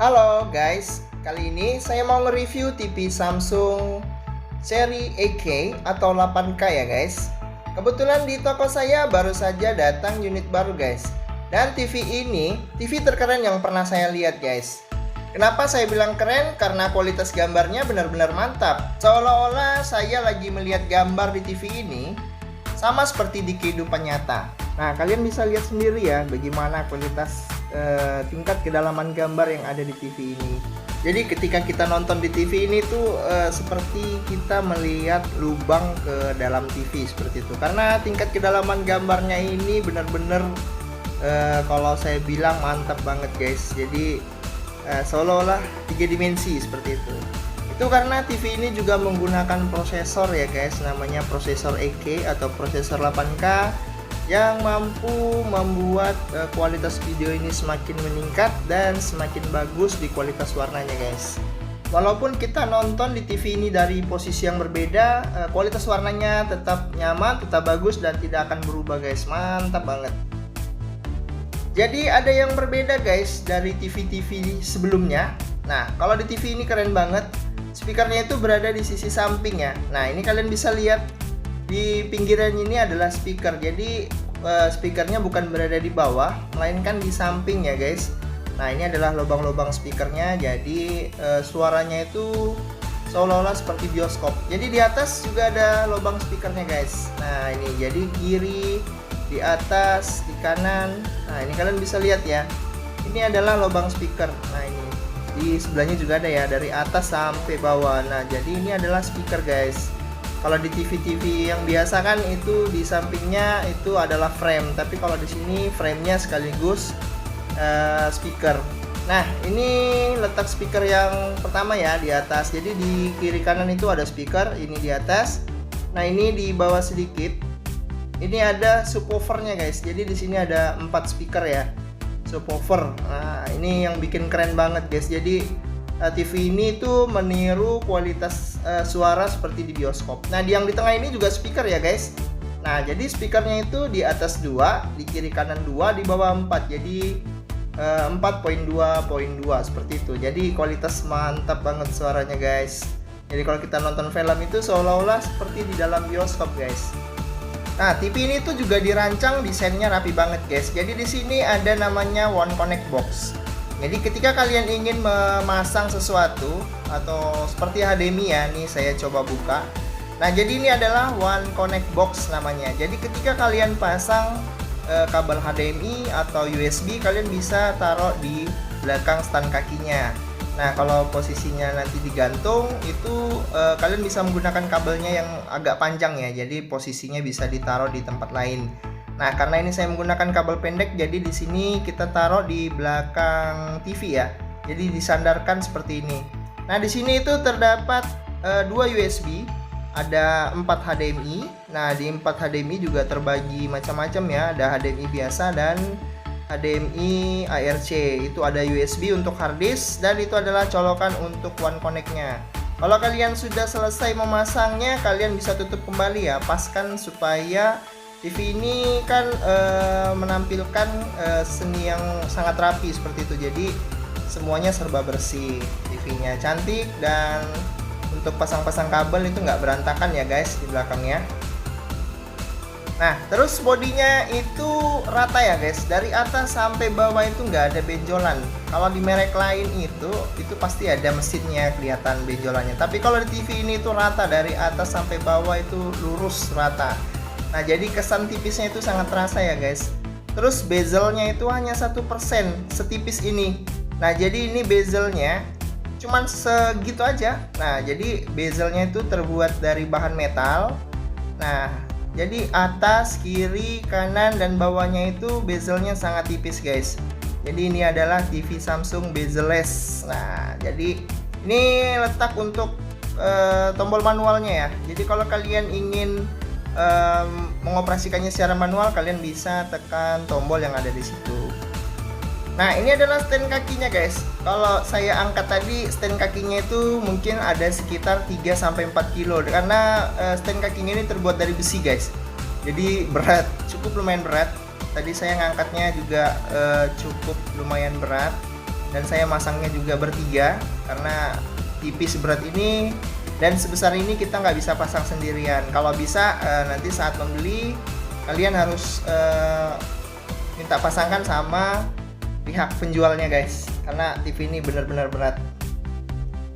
Halo guys, kali ini saya mau nge-review TV Samsung seri 8K atau 8K ya guys. Kebetulan di toko saya baru saja datang unit baru guys. Dan TV ini TV terkeren yang pernah saya lihat guys. Kenapa saya bilang keren? Karena kualitas gambarnya benar-benar mantap. Seolah-olah saya lagi melihat gambar di TV ini sama seperti di kehidupan nyata. Nah, kalian bisa lihat sendiri ya bagaimana kualitas tingkat kedalaman gambar yang ada di TV ini. Jadi ketika kita nonton di TV ini tuh seperti kita melihat lubang ke dalam TV seperti itu. Karena tingkat kedalaman gambarnya ini benar-benar kalau saya bilang mantap banget guys. Jadi seolah-olah 3 dimensi seperti itu. Itu karena TV ini juga menggunakan prosesor ya guys, namanya prosesor 8K atau prosesor 8K yang mampu membuat kualitas video ini semakin meningkat dan semakin bagus di kualitas warnanya guys. Walaupun kita nonton di TV ini dari posisi yang berbeda, kualitas warnanya tetap nyaman, tetap bagus dan tidak akan berubah guys. Mantap banget. Jadi ada yang berbeda guys dari TV-TV sebelumnya. Nah, kalau di TV ini keren banget. Speakernya itu berada di sisi samping ya. Nah, ini kalian bisa lihat di pinggiran ini adalah speaker. Jadi speakernya bukan berada di bawah, melainkan di samping ya guys. Nah, ini adalah lubang-lubang speakernya. Jadi suaranya itu seolah-olah seperti bioskop. Jadi di atas juga ada lubang speakernya guys. Nah, ini jadi kiri, di atas, di kanan. Nah, ini kalian bisa lihat ya. Ini adalah lubang speaker. Nah, ini di sebelahnya juga ada ya, dari atas sampai bawah. Nah, jadi ini adalah speaker guys. Kalau di TV-TV yang biasa kan itu di sampingnya itu adalah frame, tapi kalau di sini framenya sekaligus speaker. Nah, ini letak speaker yang pertama ya di atas. Jadi di kiri kanan itu ada speaker, ini di atas. Nah, ini di bawah sedikit. Ini ada subwoofernya guys. Jadi di sini ada 4 speaker ya, subwoofer. Nah, ini yang bikin keren banget guys. Jadi TV ini tuh meniru kualitas suara seperti di bioskop. Nah, yang di tengah ini juga speaker ya guys. Nah, jadi speakernya itu di atas 2, di kiri kanan 2, di bawah 4. Jadi 4.2.2 seperti itu. Jadi kualitas mantap banget suaranya guys. Jadi kalau kita nonton film itu seolah-olah seperti di dalam bioskop guys. Nah, TV ini tuh juga dirancang desainnya rapi banget guys. Jadi di sini ada namanya One Connect Box. Jadi ketika kalian ingin memasang sesuatu atau seperti HDMI ya, nih saya coba buka. Nah, jadi ini adalah One Connect Box namanya. Jadi ketika kalian pasang kabel HDMI atau USB, kalian bisa taruh di belakang stand kakinya. Nah, kalau posisinya nanti digantung itu kalian bisa menggunakan kabelnya yang agak panjang ya. Jadi posisinya bisa ditaruh di tempat lain. Nah, karena ini saya menggunakan kabel pendek, jadi di sini kita taruh di belakang TV ya. Jadi disandarkan seperti ini. Nah, di sini itu terdapat 2 USB, ada 4 HDMI. Nah, di 4 HDMI juga terbagi macam-macam ya. Ada HDMI biasa dan HDMI ARC. Itu ada USB untuk hard disk dan itu adalah colokan untuk One Connect-nya. Kalau kalian sudah selesai memasangnya, kalian bisa tutup kembali ya. Paskan supaya TV ini kan menampilkan seni yang sangat rapi seperti itu. Jadi semuanya serba bersih, TV-nya cantik dan untuk pasang-pasang kabel itu nggak berantakan ya guys di belakangnya. Nah, terus bodinya itu rata ya guys, dari atas sampai bawah itu nggak ada benjolan. Kalau di merek lain itu pasti ada mesinnya kelihatan benjolannya. Tapi kalau di TV ini itu rata, dari atas sampai bawah itu lurus rata. Nah, jadi kesan tipisnya itu sangat terasa ya guys. Terus bezelnya itu hanya 1%, setipis ini. Nah, jadi ini bezelnya cuman segitu aja. Nah, jadi bezelnya itu terbuat dari bahan metal. Nah, jadi atas, kiri, kanan, dan bawahnya itu bezelnya sangat tipis guys. Jadi ini adalah TV Samsung bezel-less. Nah, jadi ini letak untuk tombol manualnya ya. Jadi kalau kalian ingin mengoperasikannya secara manual, kalian bisa tekan tombol yang ada di situ. Nah, ini adalah stand kakinya guys. Kalau saya angkat tadi, stand kakinya itu mungkin ada sekitar 3-4 kilo karena stand kakinya ini terbuat dari besi guys. Jadi berat, cukup lumayan berat. Tadi saya ngangkatnya juga cukup lumayan berat. dan saya masangnya juga bertiga karena TV seberat ini dan sebesar ini kita nggak bisa pasang sendirian. Kalau bisa nanti saat membeli kalian harus minta pasangkan sama pihak penjualnya guys, karena TV ini benar-benar berat.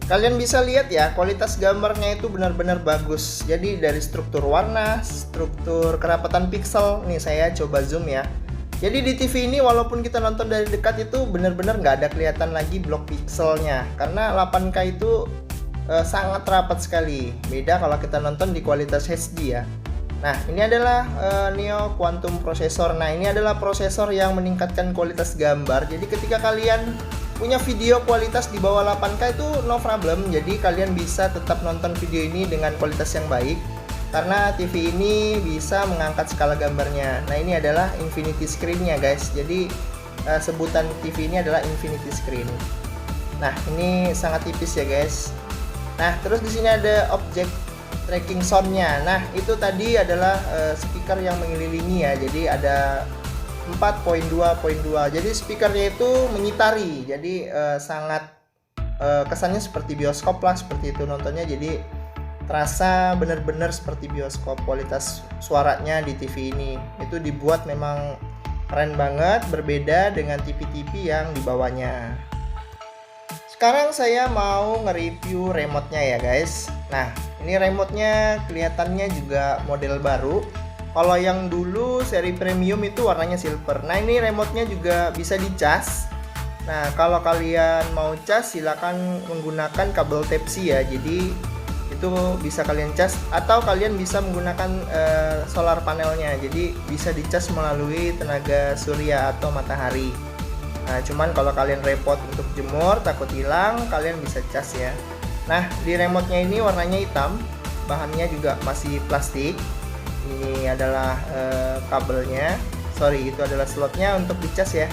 Kalian bisa lihat ya, kualitas gambarnya itu benar-benar bagus. Jadi dari struktur warna, struktur kerapatan pixel, nih saya coba zoom ya. Jadi di TV ini walaupun kita nonton dari dekat itu benar-benar nggak ada kelihatan lagi blok pixelnya, karena 8K itu sangat rapat sekali. Beda kalau kita nonton di kualitas HD ya. Nah, ini adalah Neo Quantum Processor. Nah, ini adalah prosesor yang meningkatkan kualitas gambar. Jadi ketika kalian punya video kualitas di bawah 8K itu no problem. Jadi kalian bisa tetap nonton video ini dengan kualitas yang baik karena TV ini bisa mengangkat skala gambarnya. Nah, ini adalah infinity screen-nya guys. Jadi sebutan TV ini adalah infinity screen. Nah, ini sangat tipis ya guys. Nah, terus di sini ada object tracking sound-nya. Nah, itu tadi adalah speaker yang mengelilingi ya. Jadi ada 4.2.2. Jadi speakernya itu menyitari. Jadi sangat kesannya seperti bioskop lah, seperti itu nontonnya. Jadi terasa benar-benar seperti bioskop. Kualitas suaranya di TV ini itu dibuat memang keren banget, berbeda dengan TV-TV yang di bawahnya. Sekarang saya mau nge-review remote-nya ya guys. Nah, ini remote-nya kelihatannya juga model baru. Kalau yang dulu seri premium itu warnanya silver. Nah, ini remote-nya juga bisa dicas. Nah, kalau kalian mau cas silakan menggunakan kabel Type-C ya. Jadi itu bisa kalian cas atau kalian bisa menggunakan solar panelnya. Jadi bisa dicas melalui tenaga surya atau matahari. Nah, cuman kalau kalian repot untuk jemur takut hilang, kalian bisa cas ya. Nah, di remote-nya ini warnanya hitam, bahannya juga masih plastik. Ini adalah kabelnya. Sorry, itu adalah slotnya untuk dicas ya.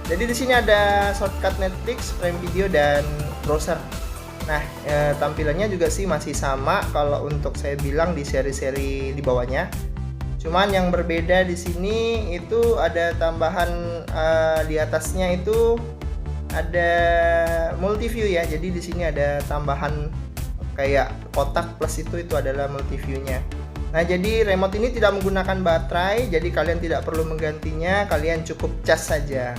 Jadi di sini ada shortcut Netflix, Prime Video dan browser. Nah, tampilannya juga sih masih sama kalau untuk saya bilang di seri-seri di bawahnya. Cuman yang berbeda di sini itu ada tambahan di atasnya itu ada multiview ya. Jadi di sini ada tambahan kayak kotak plus itu adalah multiview-nya. Nah, jadi remote ini tidak menggunakan baterai, jadi kalian tidak perlu menggantinya, kalian cukup cas saja.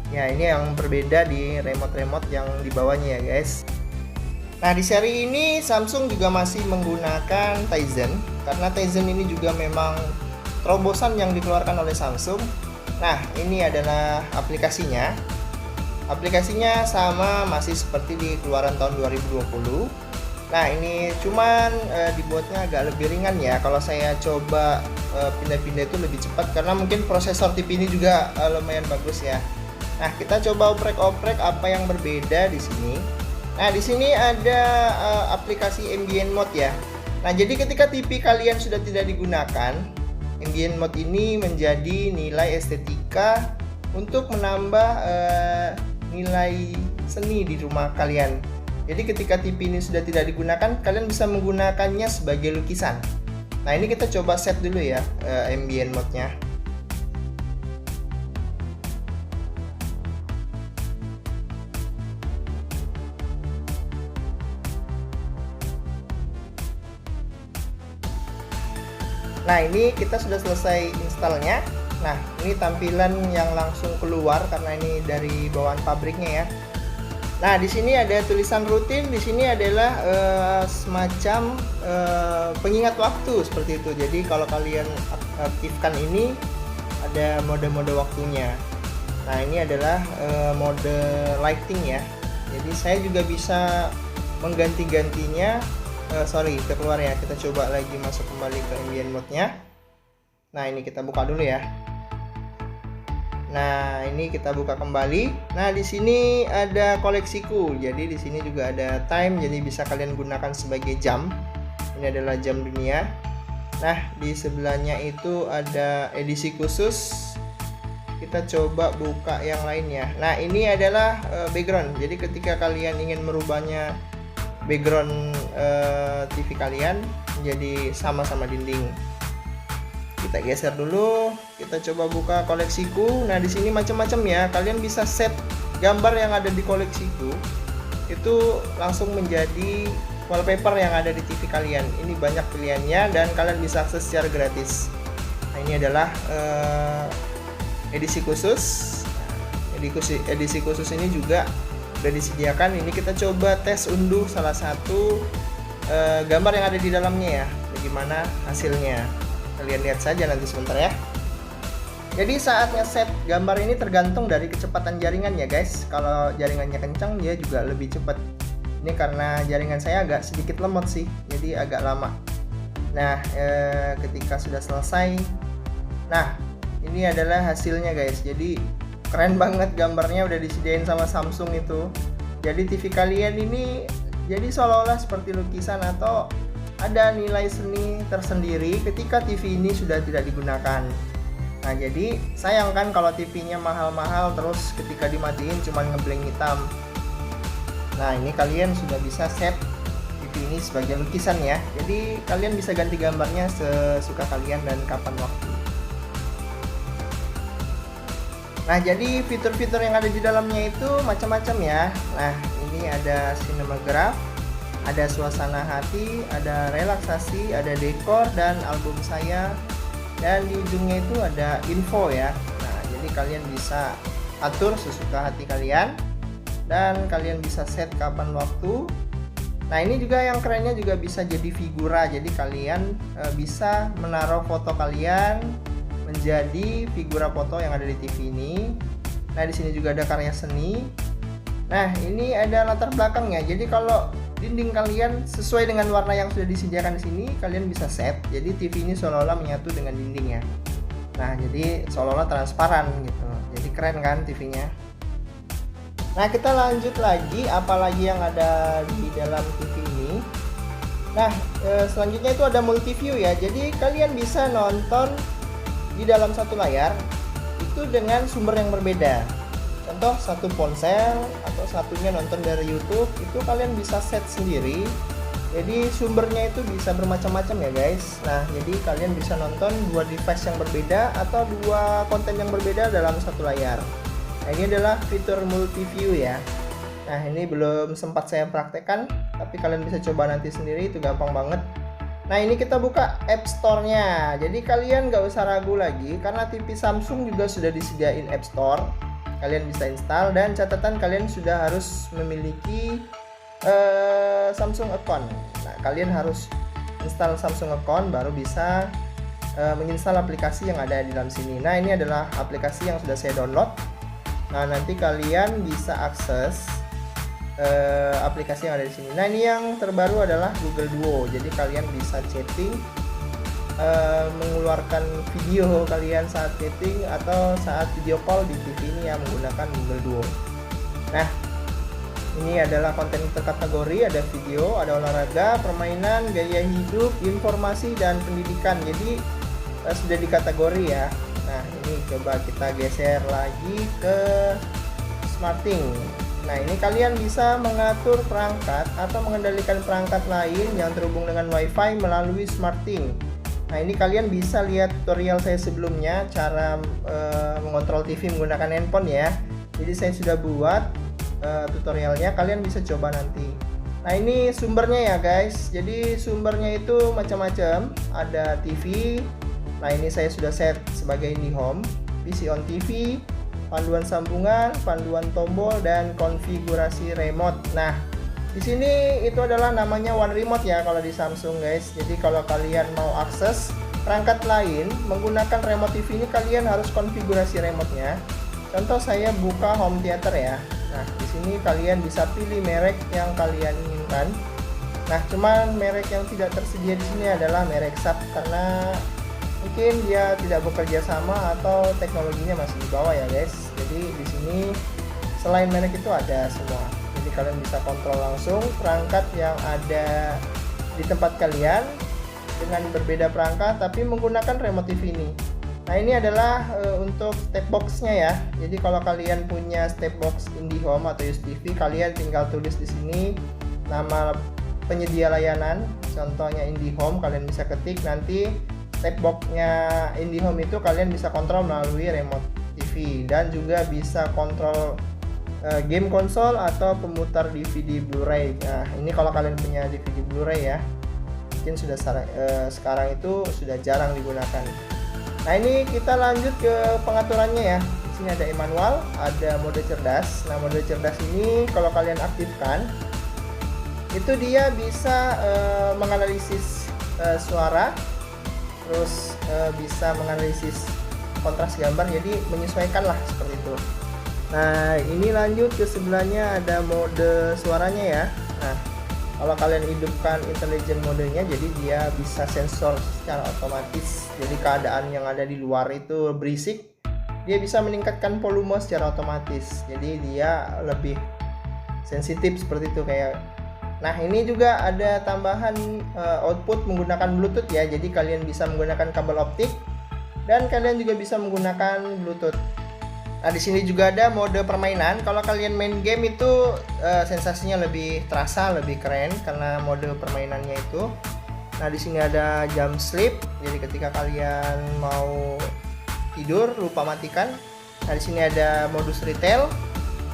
Ya, ini yang berbeda di remote-remote yang di bawahnya ya guys. Nah, di seri ini Samsung juga masih menggunakan Tizen karena Tizen ini juga memang terobosan yang dikeluarkan oleh Samsung. Nah, ini adalah aplikasinya. Aplikasinya sama masih seperti di keluaran tahun 2020. Nah, ini cuman dibuatnya agak lebih ringan ya. Kalau saya coba pindah-pindah itu lebih cepat karena mungkin prosesor TV ini juga lumayan bagus ya. Nah, kita coba oprek-oprek apa yang berbeda di sini. Nah, di sini ada aplikasi ambient mode ya. Nah, jadi ketika TV kalian sudah tidak digunakan, ambient mode ini menjadi nilai estetika untuk menambah nilai seni di rumah kalian. Jadi ketika TV ini sudah tidak digunakan, kalian bisa menggunakannya sebagai lukisan. Nah, ini kita coba set dulu ya ambient mode-nya. Nah, ini kita sudah selesai installnya. Nah, ini tampilan yang langsung keluar karena ini dari bawaan pabriknya ya. Nah, di sini ada tulisan rutin. Di sini adalah semacam pengingat waktu seperti itu. Jadi kalau kalian aktifkan ini ada mode-mode waktunya. Nah, ini adalah mode lighting ya. Jadi saya juga bisa mengganti-gantinya. Sorry, keluar ya. Kita coba lagi masuk kembali ke ambient mode-nya. Nah, ini kita buka dulu ya. Nah, ini kita buka kembali. Nah, di sini ada koleksiku. Jadi di sini juga ada time, jadi bisa kalian gunakan sebagai jam. Ini adalah jam dunia. Nah, di sebelahnya itu ada edisi khusus. Kita coba buka yang lainnya. Nah, ini adalah background. Jadi ketika kalian ingin merubahnya background TV kalian menjadi sama-sama dinding. Kita geser dulu, kita coba buka koleksiku. Nah, di sini macam-macam ya. Kalian bisa set gambar yang ada di koleksiku itu langsung menjadi wallpaper yang ada di TV kalian. Ini banyak pilihannya dan kalian bisa akses secara gratis. Nah, ini adalah edisi khusus. Edisi khusus ini juga udah disediakan. Ini kita coba tes unduh salah satu gambar yang ada di dalamnya ya. Bagaimana hasilnya? Kalian lihat saja nanti sebentar ya. Jadi saat ngeset gambar ini tergantung dari kecepatan jaringan ya guys. Kalau jaringannya kencang dia juga lebih cepat. Ini karena jaringan saya agak sedikit lemot sih, jadi agak lama. Nah, ketika sudah selesai, nah ini adalah hasilnya guys. Jadi keren banget, gambarnya udah disediain sama Samsung itu. Jadi TV kalian ini jadi seolah-olah seperti lukisan atau ada nilai seni tersendiri ketika TV ini sudah tidak digunakan. Nah, jadi sayang kan kalau TV-nya mahal-mahal terus ketika dimatiin cuman ngebleng hitam. Nah, ini kalian sudah bisa set TV ini sebagai lukisan ya. Jadi kalian bisa ganti gambarnya sesuka kalian dan kapan waktu. Nah, jadi fitur-fitur yang ada di dalamnya itu macam-macam ya. Nah, ini ada Cinemagraph, ada suasana hati, ada relaksasi, ada dekor dan album saya. Dan di ujungnya itu ada info ya. Nah, jadi kalian bisa atur sesuka hati kalian dan kalian bisa set kapan waktu. Nah, ini juga yang kerennya juga bisa jadi figura. Jadi kalian bisa menaruh foto kalian menjadi figura foto yang ada di TV ini. Nah, di sini juga ada karya seni. Nah, ini ada latar belakangnya. Jadi kalau dinding kalian sesuai dengan warna yang sudah disediakan di sini, kalian bisa set. Jadi TV ini seolah-olah menyatu dengan dinding ya. Nah, jadi seolah-olah transparan gitu. Jadi keren kan TV-nya. Nah, kita lanjut lagi, apalagi yang ada di dalam TV ini. Nah, selanjutnya itu ada multiview ya. Jadi kalian bisa nonton di dalam satu layar itu dengan sumber yang berbeda. Contoh satu ponsel atau satunya nonton dari YouTube, itu kalian bisa set sendiri. Jadi sumbernya itu bisa bermacam-macam ya guys. Nah, jadi kalian bisa nonton dua device yang berbeda atau dua konten yang berbeda dalam satu layar. Nah, ini adalah fitur multiview ya. Nah, ini belum sempat saya praktekkan, tapi kalian bisa coba nanti sendiri, itu gampang banget. Nah, ini kita buka App Store-nya. Jadi kalian nggak usah ragu lagi karena TV Samsung juga sudah disediain App Store. Kalian bisa install dan catatan kalian sudah harus memiliki Samsung account. Nah, kalian harus install Samsung account baru bisa menginstal aplikasi yang ada di dalam sini. Nah, ini adalah aplikasi yang sudah saya download. Nah, nanti kalian bisa akses aplikasi yang ada di sini. Nah, ini yang terbaru adalah Google Duo. Jadi kalian bisa chatting, mengeluarkan video kalian saat chatting atau saat video call di TV ini yang menggunakan Google Duo. Nah, ini adalah konten terkategori, ada video, ada olahraga, permainan, gaya hidup, informasi, dan pendidikan. Jadi sudah dikategori ya. Nah, ini coba kita geser lagi ke SmartThing. Nah, ini kalian bisa mengatur perangkat atau mengendalikan perangkat lain yang terhubung dengan WiFi melalui SmartThing. Nah, ini kalian bisa lihat tutorial saya sebelumnya cara mengontrol TV menggunakan handphone ya. Jadi saya sudah buat tutorialnya, kalian bisa coba nanti. Nah, ini sumbernya ya guys. Jadi sumbernya itu macam-macam, ada TV. Nah, ini saya sudah set sebagai IndiHome, PC on TV, panduan sambungan, panduan tombol, dan konfigurasi remote. Nah, di sini itu adalah namanya One Remote ya kalau di Samsung guys. Jadi kalau kalian mau akses perangkat lain menggunakan remote TV ini, kalian harus konfigurasi remote-nya. Contoh saya buka home theater ya. Nah, di sini kalian bisa pilih merek yang kalian inginkan. Nah, cuman merek yang tidak tersedia di sini adalah merek SAP karena mungkin dia tidak bekerja sama atau teknologinya masih di bawah ya guys. Jadi di sini selain merek itu ada semua. Jadi kalian bisa kontrol langsung perangkat yang ada di tempat kalian dengan berbeda perangkat tapi menggunakan remote TV ini. Nah, ini adalah untuk step box-nya ya. Jadi kalau kalian punya step box IndiHome atau USTV, kalian tinggal tulis di sini nama penyedia layanan. Contohnya IndiHome, kalian bisa ketik, nanti step box-nya IndiHome itu kalian bisa kontrol melalui remote TV dan juga bisa kontrol game konsol atau pemutar DVD Blu-ray. Nah, ini kalau kalian punya DVD Blu-ray ya, mungkin sudah sekarang itu sudah jarang digunakan. Nah, ini kita lanjut ke pengaturannya ya. Di sini ada e-manual, ada mode cerdas. Nah, mode cerdas ini kalau kalian aktifkan, itu dia bisa menganalisis suara, terus bisa menganalisis kontras gambar, jadi menyesuaikan lah seperti itu. Nah, ini lanjut ke sebelahnya ada mode suaranya ya. Nah, kalau kalian hidupkan intelligent modenya, jadi dia bisa sensor secara otomatis. Jadi keadaan yang ada di luar itu berisik, dia bisa meningkatkan volume secara otomatis. Jadi dia lebih sensitif seperti itu kayak. Nah, ini juga ada tambahan output menggunakan Bluetooth ya. Jadi kalian bisa menggunakan kabel optik dan kalian juga bisa menggunakan Bluetooth. Nah, di sini juga ada mode permainan. Kalau kalian main game itu sensasinya lebih terasa, lebih keren karena mode permainannya itu. Nah, di sini ada jam sleep. Jadi ketika kalian mau tidur lupa matikan. Nah, di sini ada modus retail.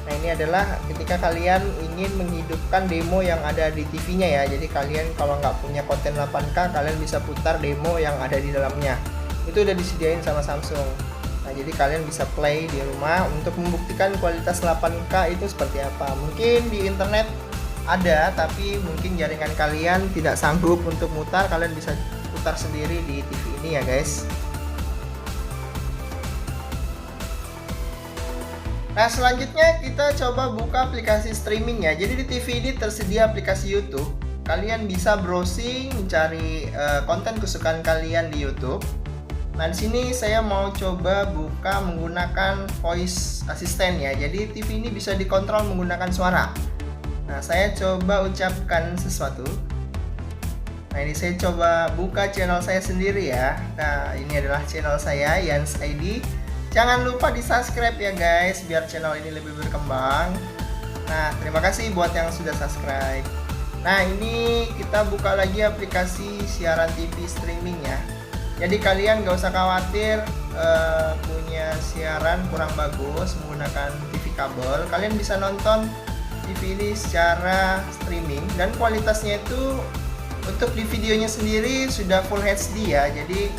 Nah, ini adalah ketika kalian ingin menghidupkan demo yang ada di TV-nya ya. Jadi kalian kalau nggak punya konten 8K, kalian bisa putar demo yang ada di dalamnya. Itu udah disediain sama Samsung. Nah, jadi kalian bisa play di rumah untuk membuktikan kualitas 8K itu seperti apa. Mungkin di internet ada, tapi mungkin jaringan kalian tidak sanggup untuk mutar. Kalian bisa putar sendiri di TV ini ya guys. Nah, selanjutnya kita coba buka aplikasi streaming ya. Jadi di TV ini tersedia aplikasi YouTube. Kalian bisa browsing, mencari konten kesukaan kalian di YouTube. Nah, di sini saya mau coba buka menggunakan voice assistant ya. Jadi TV ini bisa dikontrol menggunakan suara. Nah, saya coba ucapkan sesuatu. Nah, ini saya coba buka channel saya sendiri ya. Nah, ini adalah channel saya, Yans ID. Jangan lupa di-subscribe ya guys, biar channel ini lebih berkembang. Nah, terima kasih buat yang sudah subscribe. Nah, ini kita buka lagi aplikasi siaran TV streaming ya. Jadi kalian gak usah khawatir punya siaran kurang bagus menggunakan TV kabel. Kalian bisa nonton TV ini secara streaming dan kualitasnya itu untuk di videonya sendiri sudah Full HD ya. Jadi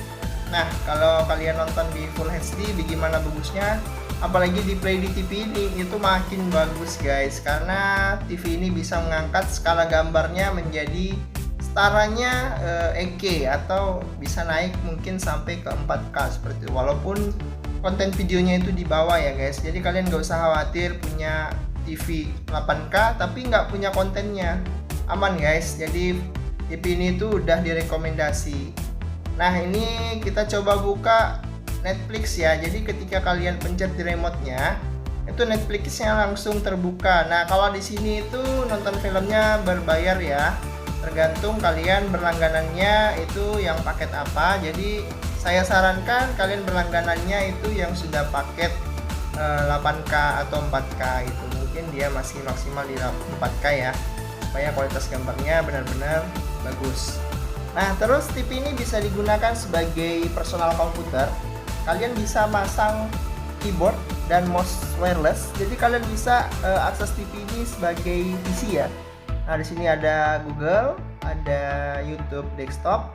nah, kalau kalian nonton di Full HD bagaimana bagusnya, apalagi di play di TV ini itu makin bagus guys, karena TV ini bisa mengangkat skala gambarnya menjadi setaranya 8K atau bisa naik mungkin sampai ke 4K seperti itu, walaupun konten videonya itu di bawah ya guys. Jadi kalian gak usah khawatir punya TV 8K tapi nggak punya kontennya, aman guys. Jadi TV ini tuh udah direkomendasi. Nah, ini kita coba buka Netflix ya. Jadi ketika kalian pencet di remote-nya, itu Netflix-nya langsung terbuka. Nah, kalau di sini itu nonton filmnya berbayar ya. Tergantung kalian berlangganannya itu yang paket apa. Jadi saya sarankan kalian berlangganannya itu yang sudah paket 8K atau 4K itu. Mungkin dia masih maksimal di 4K ya, supaya kualitas gambarnya benar-benar bagus. Nah, terus TV ini bisa digunakan sebagai personal komputer. Kalian bisa masang keyboard dan mouse wireless. Jadi kalian bisa akses TV ini sebagai PC ya. Nah, di sini ada Google, ada YouTube desktop.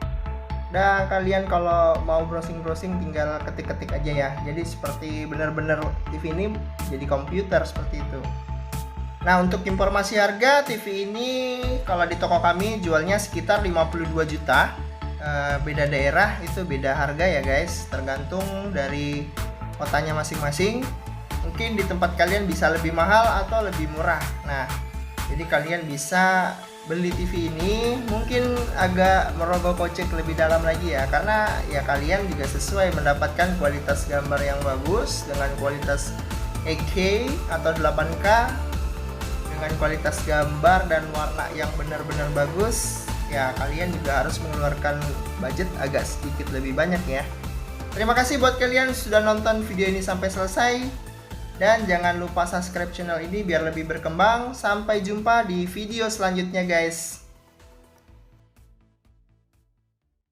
Dan kalian kalau mau browsing-browsing tinggal ketik-ketik aja ya. Jadi seperti benar-benar TV ini jadi komputer seperti itu. Nah, untuk informasi harga TV ini kalau di toko kami jualnya sekitar 52 juta. Beda daerah itu beda harga ya guys, tergantung dari kotanya masing-masing. Mungkin di tempat kalian bisa lebih mahal atau lebih murah. Nah, jadi kalian bisa beli TV ini mungkin agak merogoh kocek lebih dalam lagi ya, karena ya kalian juga sesuai mendapatkan kualitas gambar yang bagus dengan kualitas 8K atau 8K dengan kualitas gambar dan warna yang benar-benar bagus. Ya, kalian juga harus mengeluarkan budget agak sedikit lebih banyak ya. Terima kasih buat kalian sudah nonton video ini sampai selesai. Dan jangan lupa subscribe channel ini biar lebih berkembang. Sampai jumpa di video selanjutnya guys.